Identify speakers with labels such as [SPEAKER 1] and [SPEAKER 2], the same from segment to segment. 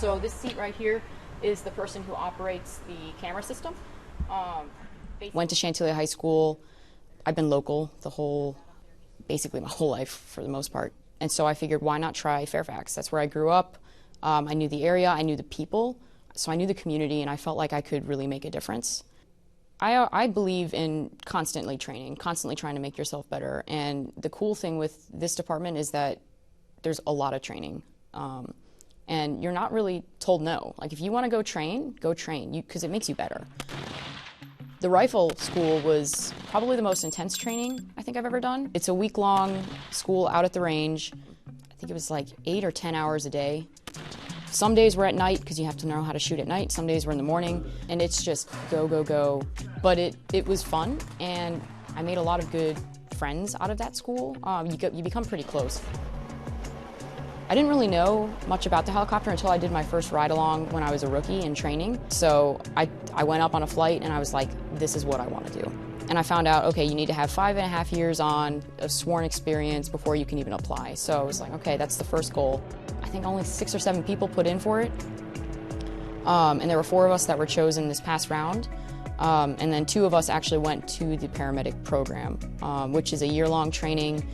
[SPEAKER 1] So this seat right here is the person who operates the camera system. Went to Chantilly High School. I've been local basically my whole life for the most part. And so I figured, why not try Fairfax? That's where I grew up. I knew the area, I knew the people, so I knew the community, and I felt like I could really make a difference. I believe in constantly training, constantly trying to make yourself better. And the cool thing with this department is that there's a lot of training. And you're not really told no. Like, if you want to go train, because it makes you better. The rifle school was probably the most intense training I think I've ever done. It's a week-long school out at the range. I think it was like 8 or 10 hours a day. Some days we're at night because you have to know how to shoot at night. Some days we're in the morning, and it's just go, go, go. But it was fun, and I made a lot of good friends out of that school. You become pretty close. I didn't really know much about the helicopter until I did my first ride-along when I was a rookie in training. So I went up on a flight, and I was like, this is what I want to do. And I found out, okay, you need to have 5.5 years on of sworn experience before you can even apply. So I was like, okay, that's the first goal. I think only 6 or 7 people put in for it. And there were 4 of us that were chosen this past round. And then 2 of us actually went to the Paramedic program, which is a year-long training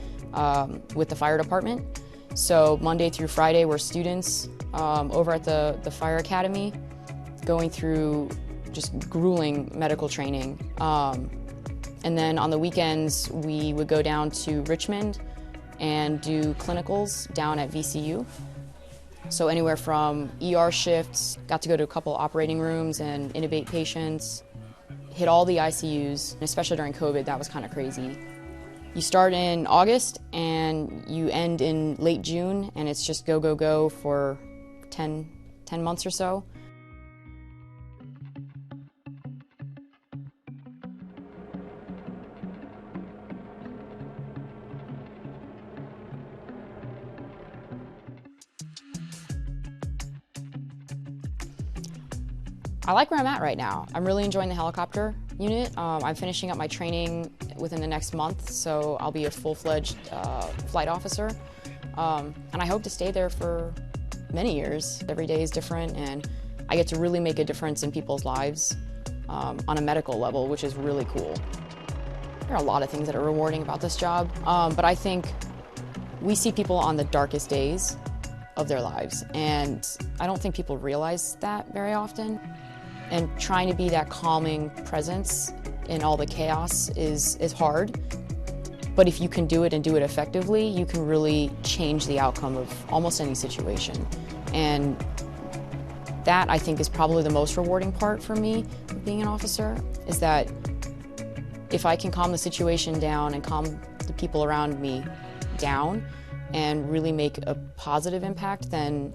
[SPEAKER 1] with the fire department. So Monday through Friday, we're students over at the fire academy going through just grueling medical training. And then on the weekends, we would go down to Richmond and do clinicals down at VCU. So anywhere from ER shifts, got to go to a couple operating rooms and intubate patients, hit all the ICUs, especially during COVID, that was kind of crazy. You start in August and you end in late June, and it's just go, go, go for 10 months or so. I like where I'm at right now. I'm really enjoying the helicopter unit. I'm finishing up my training within the next month, so I'll be a full-fledged flight officer. And I hope to stay there for many years. Every day is different, and I get to really make a difference in people's lives on a medical level, which is really cool. There are a lot of things that are rewarding about this job, but I think we see people on the darkest days of their lives, and I don't think people realize that very often. And trying to be that calming presence in all the chaos is hard. But if you can do it and do it effectively, you can really change the outcome of almost any situation. And that, I think, is probably the most rewarding part for me of being an officer, is that if I can calm the situation down and calm the people around me down and really make a positive impact, then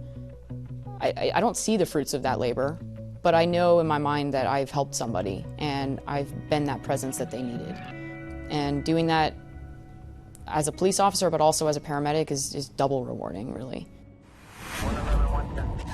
[SPEAKER 1] I don't see the fruits of that labor. But I know in my mind that I've helped somebody, and I've been that presence that they needed. And doing that as a police officer, but also as a paramedic, is double rewarding, really.
[SPEAKER 2] 111, 110.